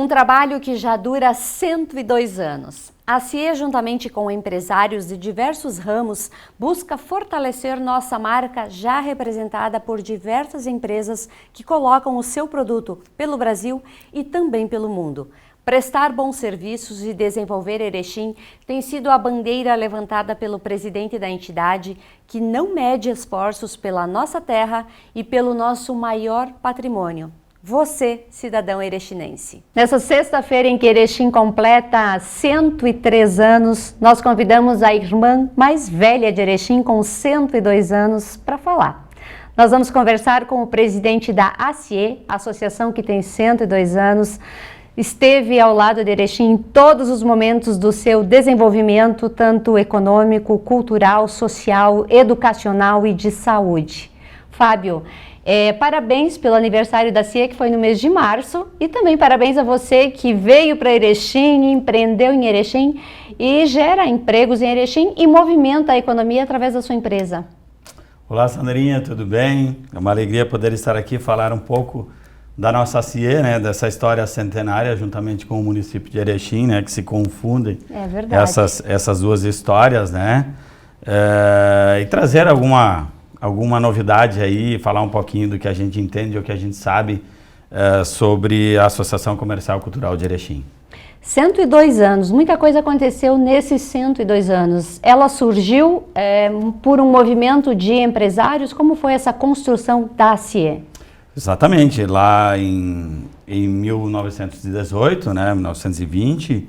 Um trabalho que já dura 102 anos. A CIE, juntamente com empresários de diversos ramos, busca fortalecer nossa marca já representada por diversas empresas que colocam o seu produto pelo Brasil e também pelo mundo. Prestar bons serviços e desenvolver Erechim tem sido a bandeira levantada pelo presidente da entidade, que não mede esforços pela nossa terra e pelo nosso maior patrimônio. Você, cidadão erechinense. Nessa sexta-feira em que Erechim completa 103 anos, nós convidamos a irmã mais velha de Erechim, com 102 anos, para falar. Nós vamos conversar com o presidente da ACIE, associação que tem 102 anos, esteve ao lado de Erechim em todos os momentos do seu desenvolvimento, tanto econômico, cultural, social, educacional e de saúde. Fábio, parabéns pelo aniversário da CIE, que foi no mês de março, e também parabéns a você que veio para Erechim, empreendeu em Erechim e gera empregos em Erechim e movimenta a economia através da sua empresa. Olá, Sandrinha, tudo bem? É uma alegria poder estar aqui e falar um pouco da nossa CIE, né, dessa história centenária, juntamente com o município de Erechim, né, que se confundem essas duas histórias, né, e trazer alguma novidade aí, falar um pouquinho do que a gente entende ou que a gente sabe sobre a Associação Comercial Cultural de Erechim. 102 anos, muita coisa aconteceu nesses 102 anos. Ela surgiu por um movimento de empresários. Como foi essa construção da CIE? Exatamente, lá em 1918, né, 1920,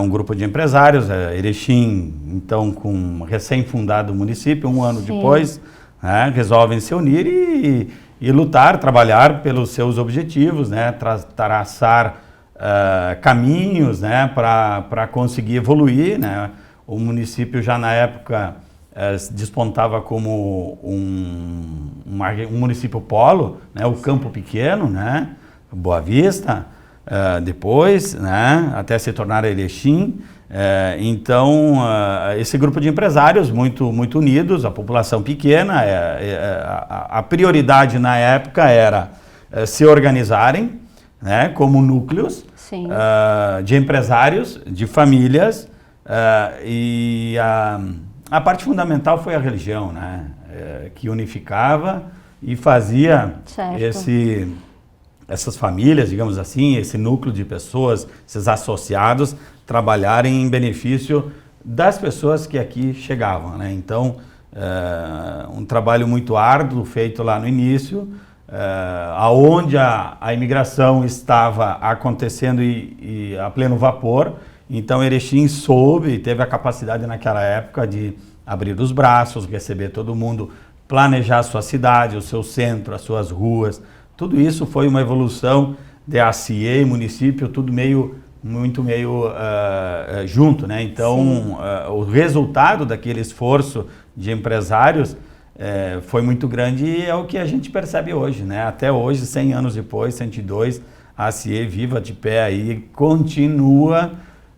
um grupo de empresários, Erechim, então com um recém-fundado município, um ano depois, né, resolvem se unir e lutar, trabalhar pelos seus objetivos, né, traçar caminhos, né, para conseguir evoluir, né. O município já na época despontava como um município polo, né, o Campo Pequeno, né, Boa Vista, depois, né, até se tornar Erechim. Então, esse grupo de empresários muito unidos, a população pequena, a prioridade na época era se organizarem, né, como núcleos de empresários, de famílias, e a parte fundamental foi a religião, né, que unificava e fazia essas famílias, digamos assim, esse núcleo de pessoas, esses associados, trabalharem em benefício das pessoas que aqui chegavam, né? Então, um trabalho muito árduo feito lá no início, aonde a imigração estava acontecendo e a pleno vapor. Então, Erechim soube e teve a capacidade naquela época de abrir os braços, receber todo mundo, planejar a sua cidade, o seu centro, as suas ruas. Tudo isso foi uma evolução da CIE e município, tudo muito meio junto, né? Então, o resultado daquele esforço de empresários foi muito grande e é o que a gente percebe hoje, né? Até hoje, 100 anos depois, 102, a CIE viva de pé aí, continua,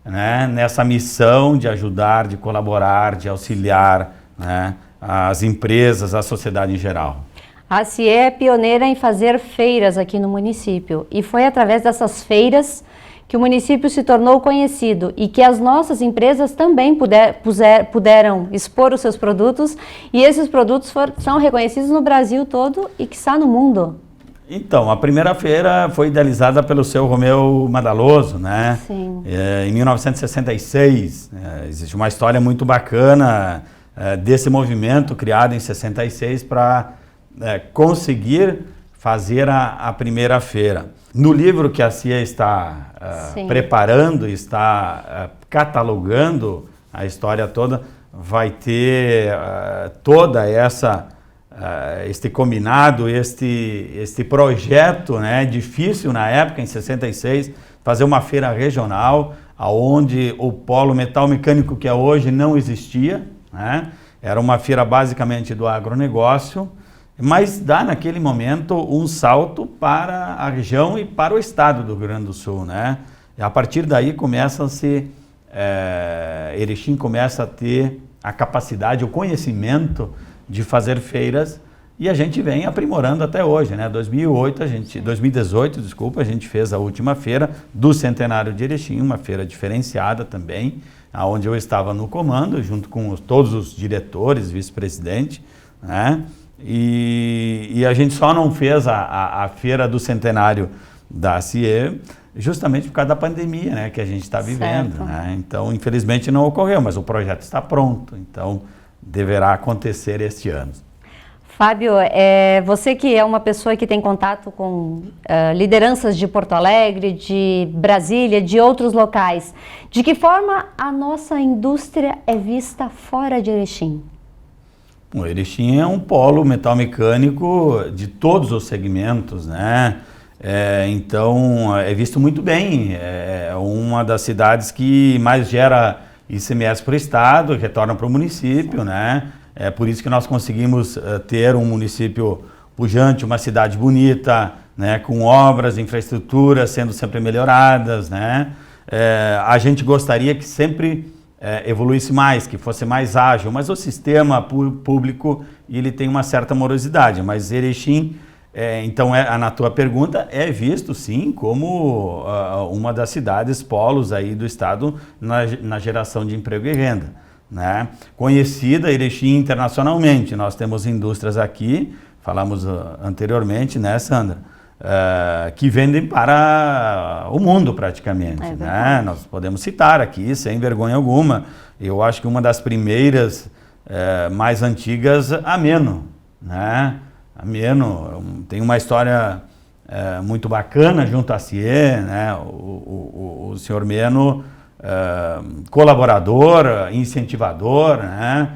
né, nessa missão de ajudar, de colaborar, de auxiliar, né, as empresas, a sociedade em geral. A CIE é pioneira em fazer feiras aqui no município e foi através dessas feiras que o município se tornou conhecido e que as nossas empresas também puderam expor os seus produtos, e esses produtos são reconhecidos no Brasil todo e que está no mundo. Então, a primeira feira foi idealizada pelo seu Romeu Madaloso, né? Sim. Em 1966, existe uma história muito bacana desse movimento criado em 66 para conseguir fazer a primeira feira. No livro que a CIE está preparando, está catalogando a história toda, vai ter toda este combinado, este projeto, né, difícil na época, em 66, fazer uma feira regional, onde o polo metal mecânico que é hoje não existia, né? Era uma feira basicamente do agronegócio, mas dá naquele momento um salto para a região e para o estado do Rio Grande do Sul, né? E a partir daí Erechim começa a ter a capacidade, o conhecimento de fazer feiras e a gente vem aprimorando até hoje, né? 2018, desculpa, a gente fez a última feira do Centenário de Erechim, uma feira diferenciada também, onde eu estava no comando, junto com todos os diretores, vice-presidente, né? E a gente só não fez a feira do Centenário da CIE justamente por causa da pandemia, né, que a gente está vivendo, né? Então, infelizmente não ocorreu, mas o projeto está pronto, então deverá acontecer este ano. Fábio, você que é uma pessoa que tem contato com lideranças de Porto Alegre, de Brasília, de outros locais, de que forma a nossa indústria é vista fora de Erechim? O Erechim é um polo metal-mecânico de todos os segmentos, né? Então é visto muito bem, é uma das cidades que mais gera ICMS para o estado, retorna para o município, né? É por isso que nós conseguimos ter um município pujante, uma cidade bonita, né? Com obras, infraestruturas sendo sempre melhoradas, né? A gente gostaria que sempre evoluísse mais, que fosse mais ágil, mas o sistema público ele tem uma certa morosidade, mas Erechim, então na tua pergunta, é visto sim como uma das cidades polos aí do estado na geração de emprego e renda, né? Conhecida Erechim internacionalmente, nós temos indústrias aqui, falamos anteriormente, né, Sandra? Que vendem para o mundo praticamente, né? Nós podemos citar aqui, sem vergonha alguma, eu acho que uma das primeiras mais antigas, a Meno, né? A Meno tem uma história muito bacana junto à CIE, né? O senhor Meno, colaborador, incentivador, né?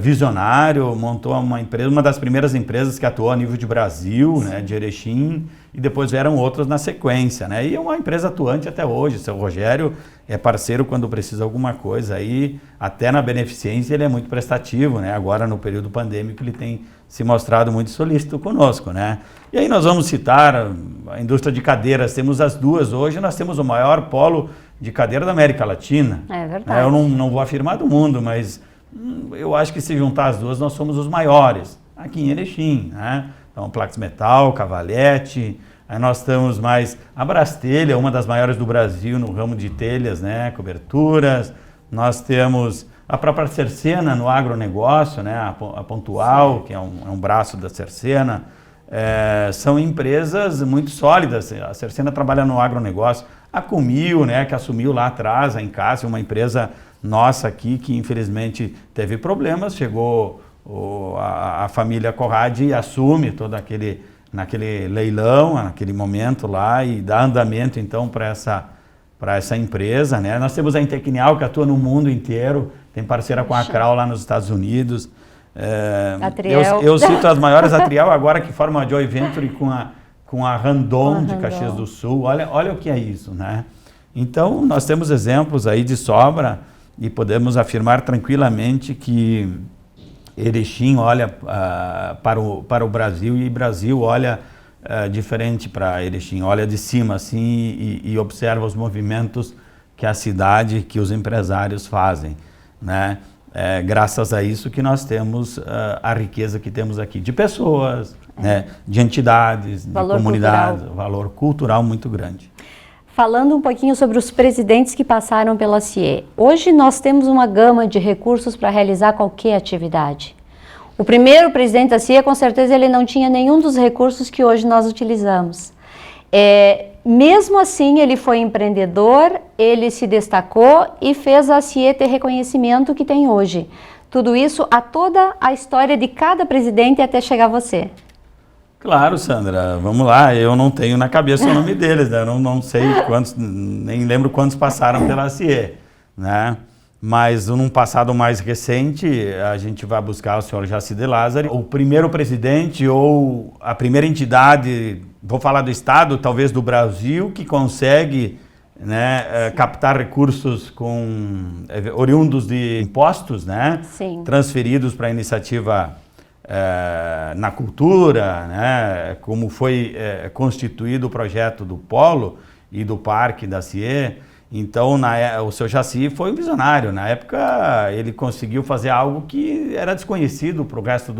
Visionário, montou uma empresa, uma das primeiras empresas que atuou a nível de Brasil, né, de Erechim, e depois vieram outras na sequência, né? E é uma empresa atuante até hoje. O seu Rogério é parceiro quando precisa alguma coisa, aí até na beneficência ele é muito prestativo, né? Agora no período pandêmico ele tem se mostrado muito solícito conosco, né? E aí nós vamos citar a indústria de cadeiras, temos as duas hoje, nós temos o maior polo de cadeira da América Latina. É verdade. Eu não vou afirmar do mundo, mas eu acho que se juntar as duas, nós somos os maiores aqui em Erechim, né? Então, Plax Metal, Cavalete, aí nós temos mais a Brastelha, uma das maiores do Brasil no ramo de telhas, né? Coberturas. Nós temos a própria Cercena no agronegócio, né? A Pontual, que é um braço da Cercena. São empresas muito sólidas. A Cercena trabalha no agronegócio. A Comil, né? Que assumiu lá atrás, a Encácio, uma empresa nossa aqui que infelizmente teve problemas, chegou a família Corradi e assume todo naquele leilão, naquele momento lá, e dá andamento então para essa empresa, né? Nós temos a Intecnial, que atua no mundo inteiro, tem parceira com a Acral lá nos Estados Unidos. Eu cito as maiores, a Triel agora que forma a Joy Venture com a Randon de Caxias do Sul, olha o que é isso, né? Então nós temos exemplos aí de sobra, e podemos afirmar tranquilamente que Erechim olha para o Brasil, e Brasil olha diferente para Erechim, olha de cima assim e observa os movimentos que a cidade, que os empresários fazem, né? Graças a isso que nós temos a riqueza que temos aqui de pessoas, né? De entidades, de comunidades, valor cultural muito grande. Falando um pouquinho sobre os presidentes que passaram pela CIE. Hoje nós temos uma gama de recursos para realizar qualquer atividade. O primeiro presidente da CIE, com certeza, ele não tinha nenhum dos recursos que hoje nós utilizamos. Mesmo assim, ele foi empreendedor, ele se destacou e fez a CIE ter reconhecimento que tem hoje. Tudo isso, a toda a história de cada presidente até chegar a você. Claro, Sandra, vamos lá, eu não tenho na cabeça o nome deles, né? Eu não sei quantos, nem lembro quantos passaram pela CIE, né? Mas num passado mais recente, a gente vai buscar o senhor Jaci de Lázari, o primeiro presidente ou a primeira entidade, vou falar do estado, talvez do Brasil, que consegue, né, captar recursos oriundos de impostos, né? Sim. Transferidos para a iniciativa na cultura, né, como foi constituído o projeto do Polo e do Parque da CIE. Então, o seu Jaci foi um visionário. Na época, ele conseguiu fazer algo que era desconhecido para o resto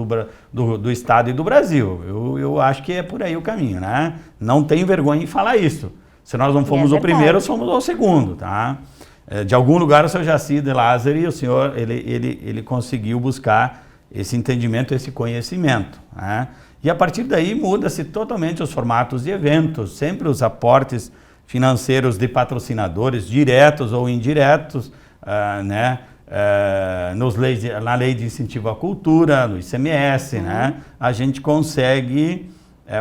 do Estado e do Brasil. Eu acho que é por aí o caminho, né? Não tenho vergonha em falar isso. Se nós não fomos o primeiro, somos o segundo, tá? De algum lugar, o seu Jaci de Lázari, o senhor, ele conseguiu buscar esse entendimento, esse conhecimento, né? E a partir daí muda-se totalmente os formatos de eventos, sempre os aportes financeiros de patrocinadores, diretos ou indiretos, né? Na lei de incentivo à cultura, no ICMS, né? A gente consegue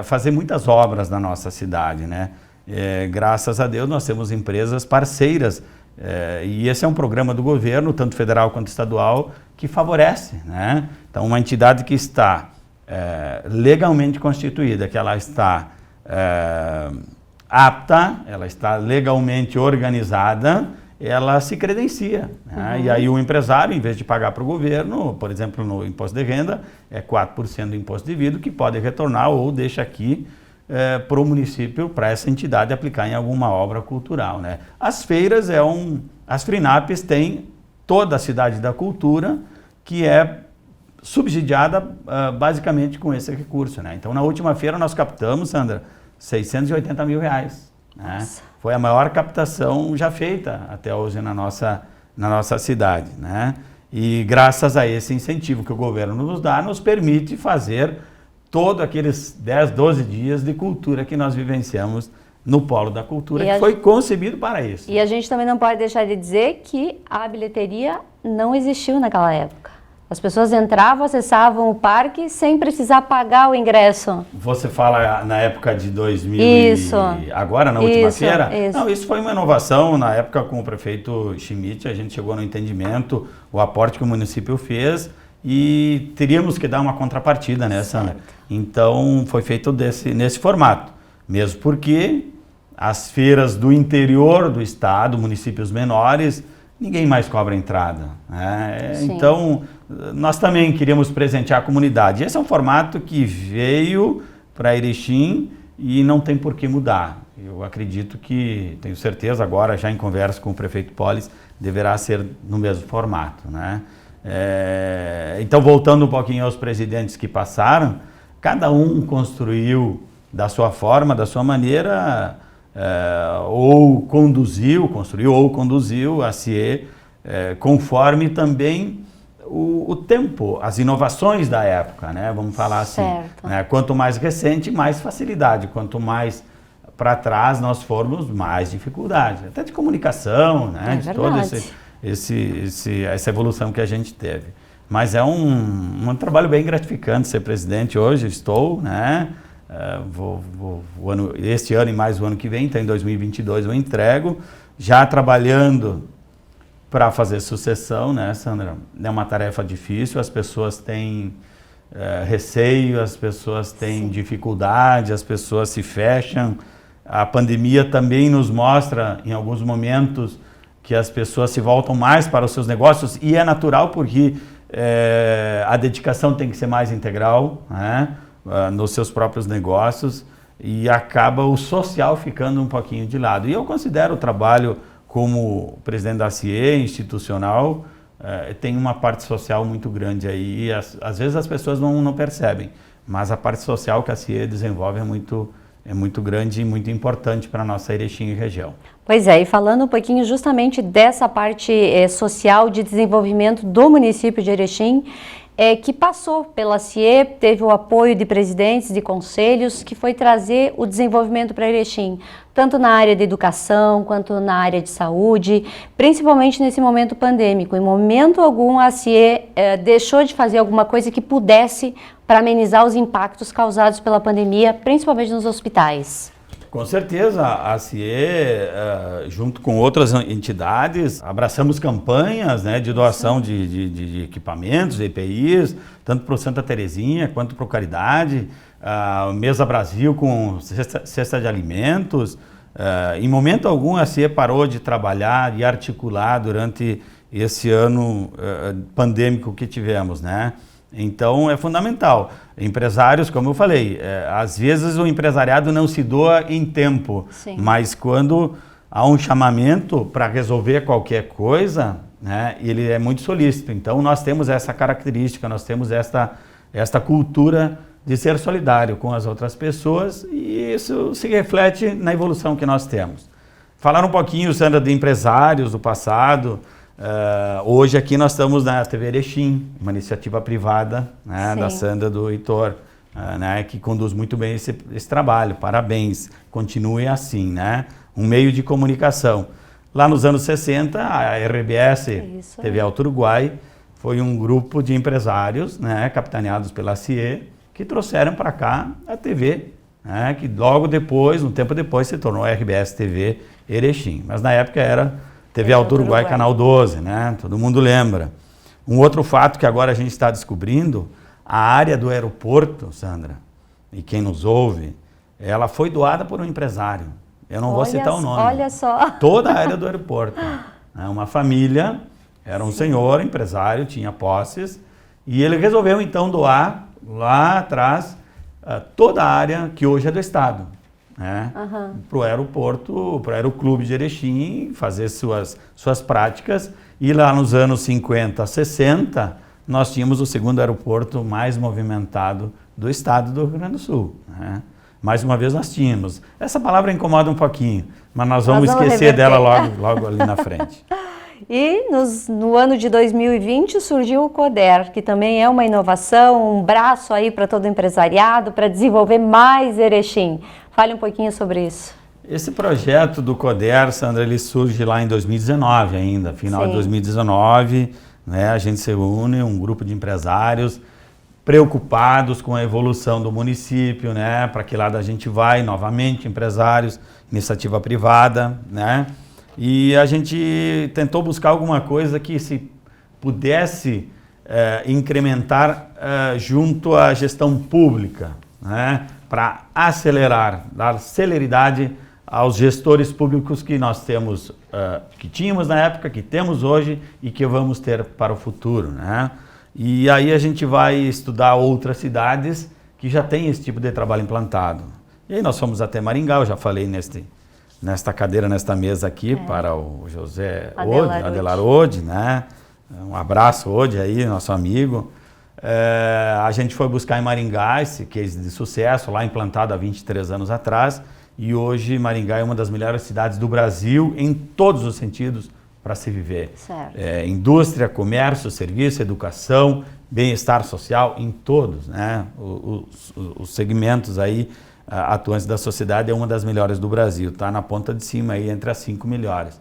fazer muitas obras na nossa cidade, né? Graças a Deus nós temos empresas parceiras, e esse é um programa do governo, tanto federal quanto estadual, que favorece, né? Então, uma entidade que está legalmente constituída, que ela está apta, ela está legalmente organizada, ela se credencia, né? E aí o empresário, em vez de pagar para o governo, por exemplo, no imposto de renda, é 4% do imposto devido que pode retornar ou deixa aqui para o município, para essa entidade aplicar em alguma obra cultural, né? As feiras as FRINAPs têm toda a cidade da cultura, que é subsidiada basicamente com esse recurso, né? Então, na última feira nós captamos, Sandra, 680 mil reais, né? Foi a maior captação já feita até hoje na nossa cidade, né? E graças a esse incentivo que o governo nos dá, nos permite fazer todos aqueles 10, 12 dias de cultura que nós vivenciamos no Polo da Cultura, que foi concebido para isso. E a gente também não pode deixar de dizer que a bilheteria não existiu naquela época. As pessoas entravam, acessavam o parque sem precisar pagar o ingresso. Você fala na época de 2000 isso. Agora, na última feira? Isso. Não, isso foi uma inovação. Na época, com o prefeito Schmidt, a gente chegou no entendimento, o aporte que o município fez, e teríamos que dar uma contrapartida nessa, né? Então, foi feito nesse formato. Mesmo porque as feiras do interior do estado, municípios menores, ninguém mais cobra entrada, né? Então, nós também queríamos presentear a comunidade. Esse é um formato que veio para Erechim e não tem por que mudar. Eu acredito que, tenho certeza agora, já em conversa com o prefeito Polis, deverá ser no mesmo formato, né? Então, voltando um pouquinho aos presidentes que passaram, cada um construiu da sua forma, da sua maneira, construiu ou conduziu a CIE, conforme também o tempo, as inovações da época, né? Vamos falar assim, né? Quanto mais recente, mais facilidade, quanto mais para trás nós formos, mais dificuldade, até de comunicação, né? De toda essa evolução que a gente teve. Mas é um trabalho bem gratificante ser presidente hoje, estou, né? Este ano e mais o ano que vem, então em 2022 eu entrego, já trabalhando para fazer sucessão, né, Sandra? É uma tarefa difícil, as pessoas têm receio, as pessoas têm dificuldade, as pessoas se fecham. A pandemia também nos mostra, em alguns momentos, que as pessoas se voltam mais para os seus negócios, e é natural porque a dedicação tem que ser mais integral, né? Nos seus próprios negócios, e acaba o social ficando um pouquinho de lado. E eu considero o trabalho como presidente da CIE, institucional, tem uma parte social muito grande aí, e às vezes as pessoas não percebem, mas a parte social que a CIE desenvolve é muito grande e muito importante para a nossa Erechim e região. Pois é, e falando um pouquinho justamente dessa parte social de desenvolvimento do município de Erechim, que passou pela CIE, teve o apoio de presidentes de conselhos, que foi trazer o desenvolvimento para Erechim, tanto na área de educação, quanto na área de saúde, principalmente nesse momento pandêmico. Em momento algum a CIE deixou de fazer alguma coisa que pudesse para amenizar os impactos causados pela pandemia, principalmente nos hospitais. Com certeza, a CIE, junto com outras entidades, abraçamos campanhas, né, de doação de equipamentos, EPIs, tanto para o Santa Terezinha quanto para o Caridade, Mesa Brasil com cesta de alimentos. Em momento algum a CIE parou de trabalhar e articular durante esse ano pandêmico que tivemos, né? Então é fundamental. Empresários, como eu falei, às vezes o empresariado não se doa em tempo, mas quando há um chamamento para resolver qualquer coisa, né, ele é muito solícito. Então nós temos essa característica, nós temos esta cultura de ser solidário com as outras pessoas e isso se reflete na evolução que nós temos. Falar um pouquinho, Sandra, de empresários do passado. Hoje aqui nós estamos na TV Erechim, uma iniciativa privada, né, da Sandra, do Heitor, né, que conduz muito bem esse trabalho. Parabéns, continue assim, né? Um meio de comunicação. Lá nos anos 60, a RBS, TV Alto Uruguai, foi um grupo de empresários, né, capitaneados pela CIE, que trouxeram para cá a TV, né, que logo depois, um tempo depois, se tornou a RBS TV Erechim. Mas na época era TV Alto Uruguai, Canal 12, né? Todo mundo lembra. Um outro fato que agora a gente está descobrindo, a área do aeroporto, Sandra, e quem nos ouve, ela foi doada por um empresário. Eu não vou citar o nome. Olha só. Toda a área do aeroporto. Uma família, era um senhor, empresário, tinha posses, e ele resolveu então doar lá atrás toda a área que hoje é do Estado, né? Para o aeroporto, para o Aeroclube de Erechim, fazer suas práticas. E lá nos anos 50, 60, nós tínhamos o segundo aeroporto mais movimentado do estado do Rio Grande do Sul, né? Mais uma vez nós tínhamos. Essa palavra incomoda um pouquinho, mas nós vamos esquecer dela logo ali na frente. E no ano de 2020 surgiu o CODER, que também é uma inovação, um braço aí para todo o empresariado, para desenvolver mais Erechim. Fale um pouquinho sobre isso. Esse projeto do CODER, Sandra, ele surge lá em 2019 ainda, final de 2019, né, a gente se une, um grupo de empresários preocupados com a evolução do município, né, para que lado a gente vai, novamente, empresários, iniciativa privada, né, e a gente tentou buscar alguma coisa que se pudesse incrementar junto à gestão pública, né, para acelerar, dar celeridade aos gestores públicos que nós temos, que tínhamos na época, que temos hoje e que vamos ter para o futuro, né? E aí a gente vai estudar outras cidades que já têm esse tipo de trabalho implantado. E aí nós fomos até Maringá, eu já falei nesta cadeira, nesta mesa aqui, para o José Adelar Ode, né? Um abraço, Ode, aí, nosso amigo. A gente foi buscar em Maringá esse case de sucesso, lá implantado há 23 anos atrás, e hoje Maringá é uma das melhores cidades do Brasil, em todos os sentidos, para se viver. Indústria, comércio, serviço, educação, bem-estar social, em todos, né? Os segmentos aí atuantes da sociedade é uma das melhores do Brasil, está na ponta de cima aí entre as 5 melhores.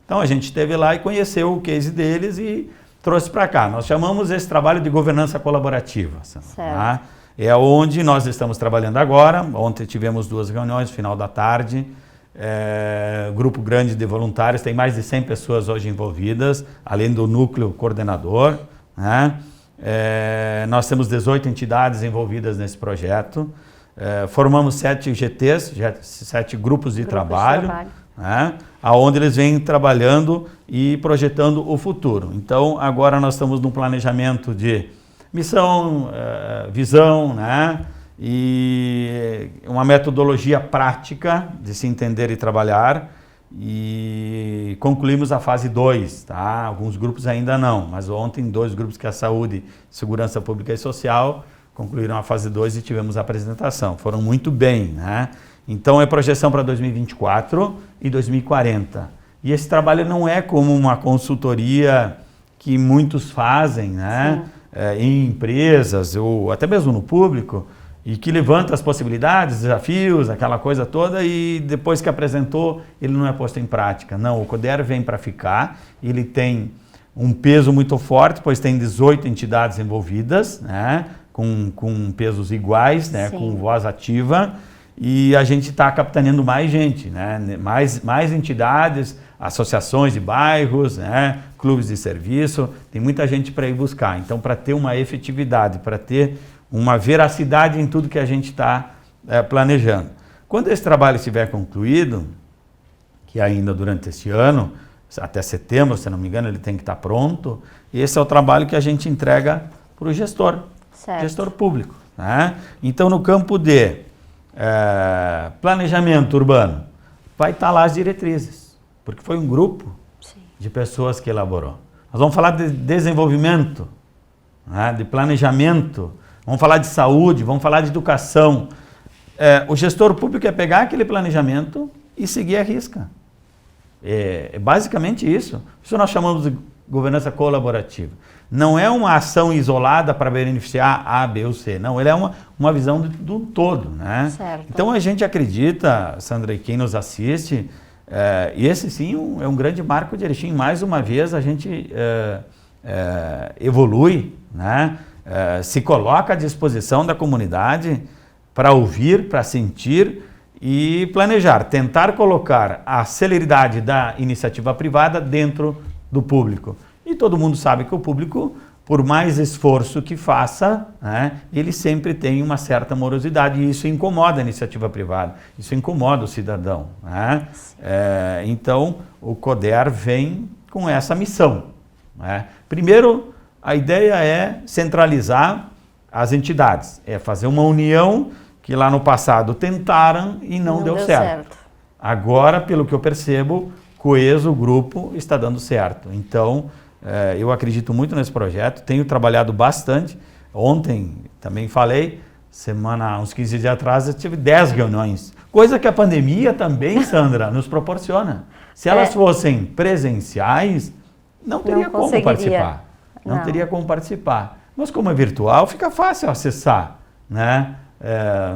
Então a gente esteve lá e conheceu o case deles e trouxe para cá. Nós chamamos esse trabalho de governança colaborativa. Tá? É onde nós estamos trabalhando agora. Ontem tivemos 2 reuniões, final da tarde. Grupo grande de voluntários, tem mais de 100 pessoas hoje envolvidas, além do núcleo coordenador, né? Nós temos 18 entidades envolvidas nesse projeto. Formamos 7 GTs, 7 grupos de trabalho, né? Onde eles vêm trabalhando e projetando o futuro. Então, agora nós estamos num planejamento de missão, visão, né? E uma metodologia prática de se entender e trabalhar. E concluímos a fase 2, tá? Alguns grupos ainda não, mas ontem 2 grupos, que é a Saúde, Segurança Pública e Social, concluíram a fase 2 e tivemos a apresentação. Foram muito bem, né? Então é projeção para 2024 e 2040. E esse trabalho não é como uma consultoria que muitos fazem, né? Em empresas ou até mesmo no público, e que levanta as possibilidades, desafios, aquela coisa toda, e depois que apresentou, ele não é posto em prática. Não, o CODER vem para ficar, ele tem um peso muito forte, pois tem 18 entidades envolvidas, né? Com pesos iguais, né? Com voz ativa, e a gente está capitaneando mais gente, né? Mais entidades, associações de bairros, né? Clubes de serviço, tem muita gente para ir buscar. Então, para ter uma efetividade, para ter uma veracidade em tudo que a gente está planejando. Quando esse trabalho estiver concluído, que ainda durante este ano, até setembro, se não me engano, ele tem que estar pronto, esse é o trabalho que a gente entrega para o gestor público, né? Então, no campo de planejamento urbano, vai estar lá as diretrizes, porque foi um grupo de pessoas que elaborou. Nós vamos falar de desenvolvimento, né, de planejamento, vamos falar de saúde, vamos falar de educação. O gestor público é pegar aquele planejamento e seguir a risca. É basicamente isso. Isso nós chamamos de governança colaborativa. Não é uma ação isolada para beneficiar A, B ou C. Não, ele é uma visão do todo, né? Certo. Então a gente acredita, Sandra, e quem nos assiste, e esse sim é um grande marco de Erechim. Mais uma vez a gente evolui, né? Se coloca à disposição da comunidade para ouvir, para sentir e planejar, tentar colocar a celeridade da iniciativa privada dentro do público. E todo mundo sabe que o público, por mais esforço que faça, né, ele sempre tem uma certa morosidade e isso incomoda a iniciativa privada, isso incomoda o cidadão, né? Então, o CODER vem com essa missão, né? Primeiro, a ideia é centralizar as entidades, é fazer uma união que lá no passado tentaram e não deu certo. Agora, pelo que eu percebo, Coeso, o grupo, está dando certo. Então, eu acredito muito nesse projeto, tenho trabalhado bastante. Ontem também falei, uns 15 dias atrás, eu tive 10 reuniões. Coisa que a pandemia também, Sandra, nos proporciona. Se elas fossem presenciais, não teria como participar. Não teria como participar. Mas como é virtual, fica fácil acessar, né?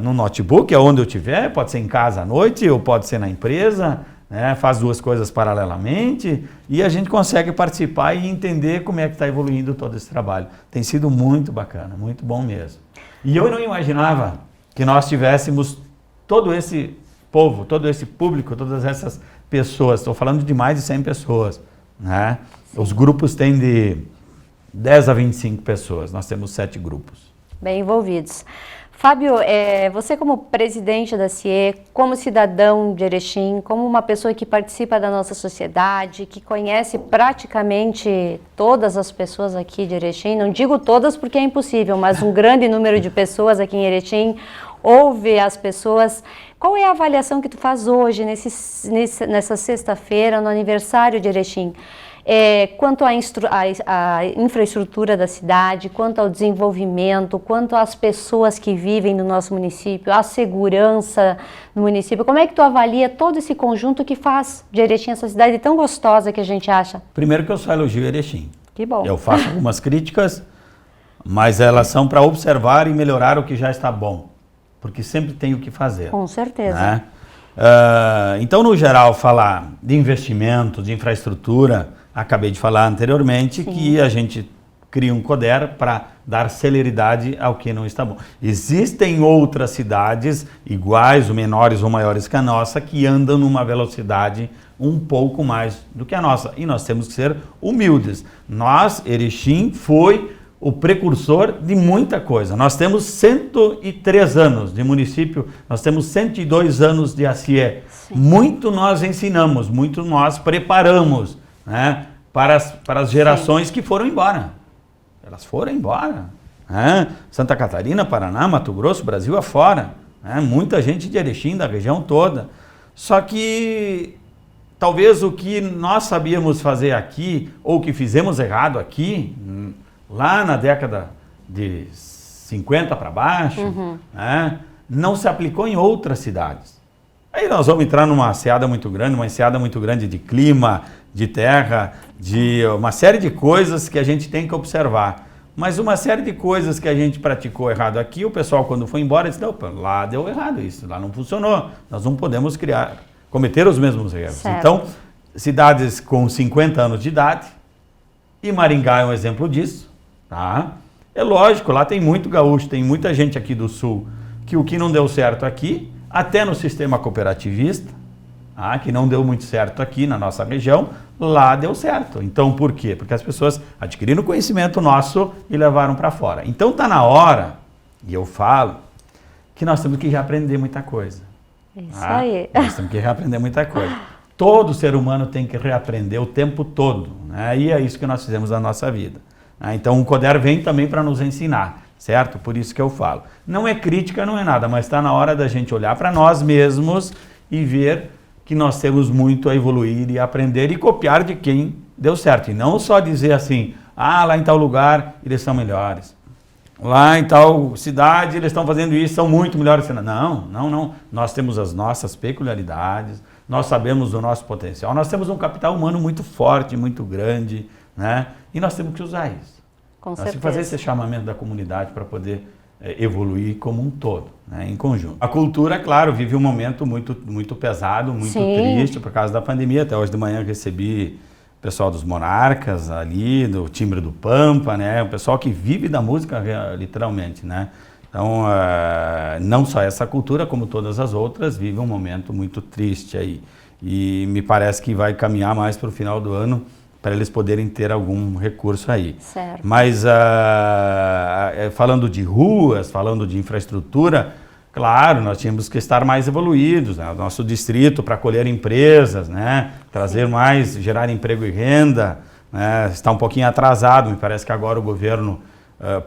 No notebook, aonde eu estiver, pode ser em casa à noite ou pode ser na empresa, né? Faz duas coisas paralelamente e a gente consegue participar e entender como é que está evoluindo todo esse trabalho. Tem sido muito bacana, muito bom mesmo. E eu não imaginava que nós tivéssemos todo esse povo, todo esse público, todas essas pessoas, estou falando de mais de 100 pessoas, né? Os grupos têm de 10 a 25 pessoas, nós temos 7 grupos. Bem envolvidos. Fábio, você como presidente da CIE, como cidadão de Erechim, como uma pessoa que participa da nossa sociedade, que conhece praticamente todas as pessoas aqui de Erechim, não digo todas porque é impossível, mas um grande número de pessoas aqui em Erechim, ouve as pessoas. Qual é a avaliação que tu faz hoje, nessa sexta-feira, no aniversário de Erechim? Quanto à infraestrutura da cidade, quanto ao desenvolvimento, quanto às pessoas que vivem no nosso município, à segurança no município, como é que tu avalia todo esse conjunto que faz de Erechim essa cidade tão gostosa que a gente acha? Primeiro que eu só elogio Erechim. Que bom. Eu faço algumas críticas, mas elas são para observar e melhorar o que já está bom, porque sempre tem o que fazer. Com certeza. Né? Então, no geral, falar de investimento, de infraestrutura, acabei de falar anteriormente. Sim. Que a gente cria um CODER para dar celeridade ao que não está bom. Existem outras cidades iguais, ou menores ou maiores que a nossa, que andam numa velocidade um pouco mais do que a nossa. E nós temos que ser humildes. Nós, Erechim, foi o precursor de muita coisa. Nós temos 103 anos de município, nós temos 102 anos de ACIE. Sim. Muito nós ensinamos, muito nós preparamos, né, para as gerações. Sim. Que foram embora. Elas foram embora. Né? Santa Catarina, Paraná, Mato Grosso, Brasil afora. Né? Muita gente de Erechim, da região toda. Só que talvez o que nós sabíamos fazer aqui, ou que fizemos errado aqui, lá na década de 50 para baixo, né, não se aplicou em outras cidades. Aí nós vamos entrar numa enseada muito grande de clima, de terra, de uma série de coisas que a gente tem que observar. Mas uma série de coisas que a gente praticou errado aqui, o pessoal quando foi embora disse, não, lá deu errado isso, lá não funcionou, nós não podemos cometer os mesmos erros. Certo. Então, cidades com 50 anos de idade, e Maringá é um exemplo disso. Tá? É lógico, lá tem muito gaúcho, tem muita gente aqui do sul, que o que não deu certo aqui, até no sistema cooperativista, que não deu muito certo aqui na nossa região, lá deu certo. Então, por quê? Porque as pessoas adquiriram conhecimento nosso e levaram para fora. Então, está na hora, e eu falo, que nós temos que reaprender muita coisa. Isso aí. Nós temos que reaprender muita coisa. Todo ser humano tem que reaprender o tempo todo, né? E é isso que nós fizemos na nossa vida. Então o CODER vem também para nos ensinar, certo? Por isso que eu falo. Não é crítica, não é nada, mas está na hora da gente olhar para nós mesmos e ver que nós temos muito a evoluir e aprender e copiar de quem deu certo. E não só dizer assim, lá em tal lugar eles são melhores. Lá em tal cidade eles estão fazendo isso, são muito melhores. Não. Nós temos as nossas peculiaridades, nós sabemos do nosso potencial, nós temos um capital humano muito forte, muito grande, né? E nós temos que usar isso. Com nós certeza. temos que fazer esse chamamento da comunidade para poder evoluir como um todo, né, em conjunto. A cultura, claro, vive um momento muito pesado, muito triste por causa da pandemia. Até hoje de manhã recebi o pessoal dos Monarcas ali, do Timbre do Pampa, né, o pessoal que vive da música literalmente, né. Então, não só essa cultura, como todas as outras, vive um momento muito triste aí. E me parece que vai caminhar mais para o final do ano para eles poderem ter algum recurso aí. Certo. Mas falando de ruas, falando de infraestrutura, claro, nós tínhamos que estar mais evoluídos, né? Nosso distrito para acolher empresas, né? Trazer mais, gerar emprego e renda, né? Está um pouquinho atrasado, me parece que agora o governo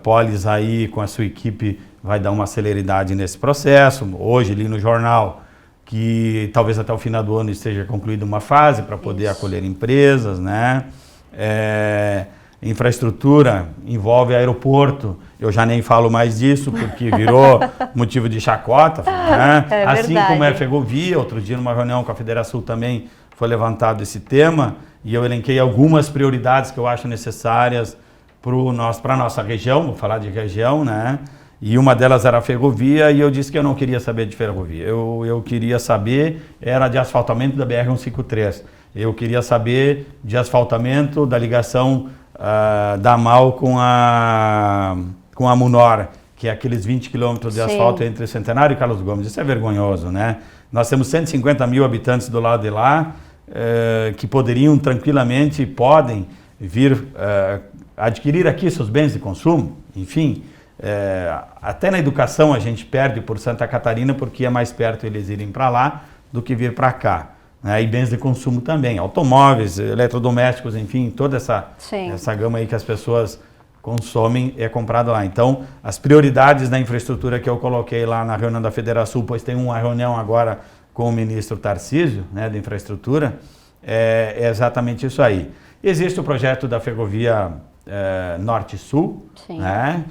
Polis aí com a sua equipe vai dar uma celeridade nesse processo. Hoje ali no jornal, que talvez até o final do ano esteja concluída uma fase para poder acolher empresas, né? Infraestrutura envolve aeroporto, eu já nem falo mais disso porque virou motivo de chacota, né? Assim como é a ferrovia. Outro dia numa reunião com a Federação também foi levantado esse tema e eu elenquei algumas prioridades que eu acho necessárias para a nossa região, vou falar de região, né? E uma delas era a ferrovia e eu disse que eu não queria saber de ferrovia. Eu queria saber, era de asfaltamento da BR-153. Eu queria saber de asfaltamento da ligação da MAU com a Munor, que é aqueles 20 quilômetros de asfalto entre Centenário e Carlos Gomes. Isso é vergonhoso, né? Nós temos 150 mil habitantes do lado de lá, que poderiam tranquilamente, podem vir adquirir aqui seus bens de consumo, enfim. Até na educação a gente perde por Santa Catarina porque é mais perto eles irem para lá do que vir para cá, né? E bens de consumo também, automóveis, eletrodomésticos, enfim, toda essa gama aí que as pessoas consomem é comprada lá. Então, as prioridades da infraestrutura que eu coloquei lá na reunião da Federação, pois tem uma reunião agora com o ministro Tarcísio, né, de infraestrutura, é exatamente isso aí. Existe o projeto da ferrovia Norte-Sul, né?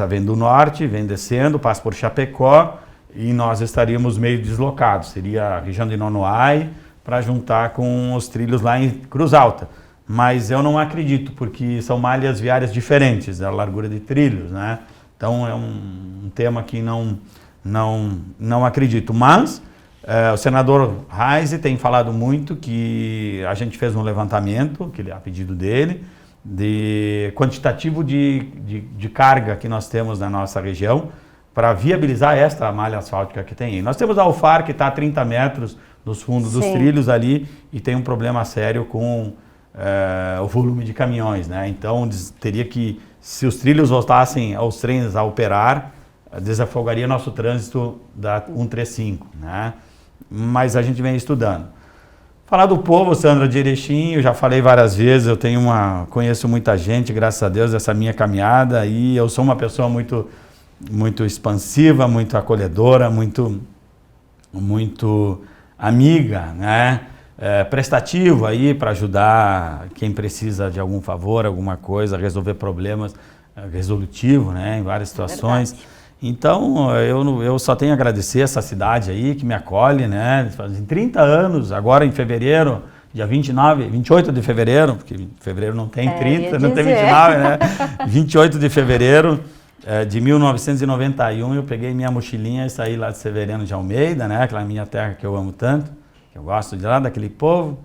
Vem do norte, vem descendo, passa por Chapecó e nós estaríamos meio deslocados. Seria a região de Nonoai para juntar com os trilhos lá em Cruz Alta. Mas eu não acredito, porque são malhas viárias diferentes, a largura de trilhos, né? Então é um tema que não acredito. Mas o senador Reise tem falado muito que a gente fez um levantamento, a pedido dele, de quantitativo de carga que nós temos na nossa região para viabilizar esta malha asfáltica que tem aí. Nós temos a UFAR que está a 30 metros nos fundos dos trilhos ali e tem um problema sério com o volume de caminhões, né? Então teria que, se os trilhos voltassem aos trens a operar, desafogaria nosso trânsito da 135, né? Mas a gente vem estudando. Falar do povo, Sandra, de Erechim, eu já falei várias vezes, conheço muita gente, graças a Deus, essa minha caminhada, e eu sou uma pessoa muito expansiva, muito acolhedora, muito amiga, né? Prestativo aí para ajudar quem precisa de algum favor, alguma coisa, resolver problemas, resolutivo, né? Em várias situações. Então, eu só tenho a agradecer essa cidade aí que me acolhe, né? Fazem 30 anos, agora em fevereiro, dia 28 de fevereiro, porque fevereiro não tem 30, não tem 29, né? 28 de fevereiro de 1991, eu peguei minha mochilinha e saí lá de Severiano de Almeida, né? Aquela minha terra que eu amo tanto, que eu gosto de lá, daquele povo,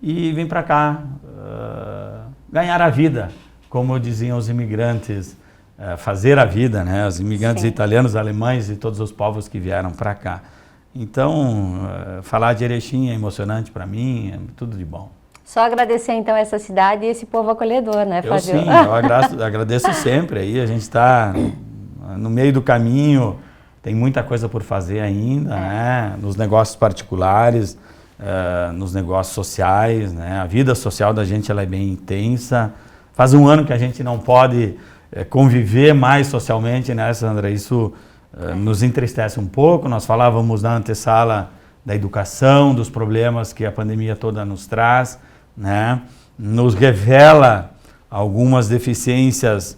e vim para cá ganhar a vida, como diziam os imigrantes, fazer a vida, né? Os imigrantes italianos, alemães e todos os povos que vieram para cá. Então, falar de Erechim é emocionante para mim, é tudo de bom. Só agradecer então essa cidade e esse povo acolhedor, né, Fábio? Eu agradeço sempre. Aí a gente está no meio do caminho, tem muita coisa por fazer ainda, né? Nos negócios particulares, nos negócios sociais, né? A vida social da gente ela é bem intensa. Faz um ano que a gente não pode conviver mais socialmente, né, Sandra? Isso nos entristece um pouco. Nós falávamos na antessala da educação, dos problemas que a pandemia toda nos traz, né? Nos revela algumas deficiências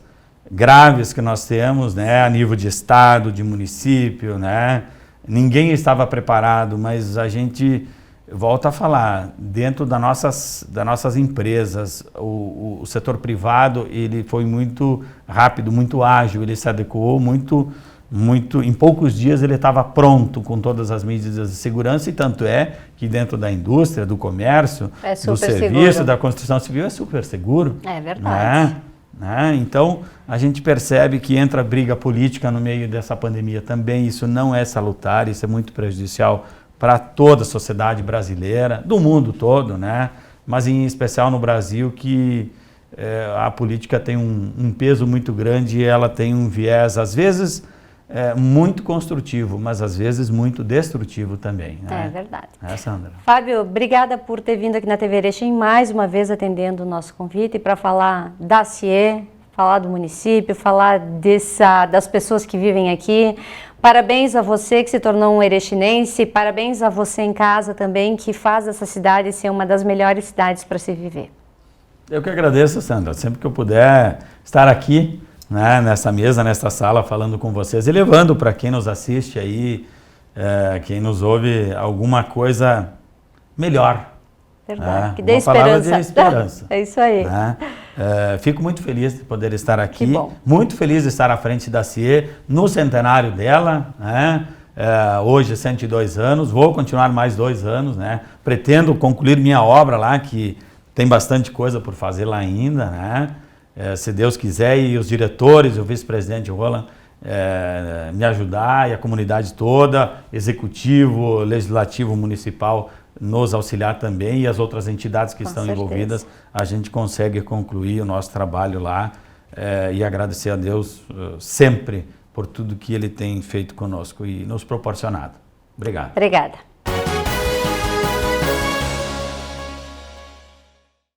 graves que nós temos, né? A nível de estado, de município, né? Ninguém estava preparado, mas a gente volta a falar, dentro das nossas empresas, o setor privado, ele foi muito rápido, muito ágil, ele se adequou muito, em poucos dias ele estava pronto com todas as medidas de segurança, e tanto é que dentro da indústria, do comércio, do serviço, seguro, da construção civil, é super seguro. É verdade. Né? Então, a gente percebe que entra briga política no meio dessa pandemia também, isso não é salutar, isso é muito prejudicial para toda a sociedade brasileira, do mundo todo, né? Mas em especial no Brasil, que a política tem um peso muito grande, e ela tem um viés, às vezes, muito construtivo, mas às vezes muito destrutivo também. Né? É verdade. Sandra. Fábio, obrigada por ter vindo aqui na TV Erechim, mais uma vez atendendo o nosso convite para falar da CIE, falar do município, falar das pessoas que vivem aqui. Parabéns a você que se tornou um erechinense, parabéns a você em casa também, que faz essa cidade ser uma das melhores cidades para se viver. Eu que agradeço, Sandra, sempre que eu puder estar aqui, né, nessa mesa, nessa sala, falando com vocês e levando para quem nos assiste aí, quem nos ouve, alguma coisa melhor. Verdade, que dê esperança. Palavra de esperança. É isso aí. Né? Fico muito feliz de poder estar aqui, que bom. Muito feliz de estar à frente da CIE, no centenário dela, né? Hoje 102 anos, vou continuar mais 2 anos, né? Pretendo concluir minha obra lá, que tem bastante coisa por fazer lá ainda, né? Se Deus quiser, e os diretores, o vice-presidente Roland, me ajudar, e a comunidade toda, executivo, legislativo, municipal, nos auxiliar também, e as outras entidades que estão envolvidas, a gente consegue concluir o nosso trabalho lá, e agradecer a Deus sempre por tudo que Ele tem feito conosco e nos proporcionado. Obrigado. Obrigada.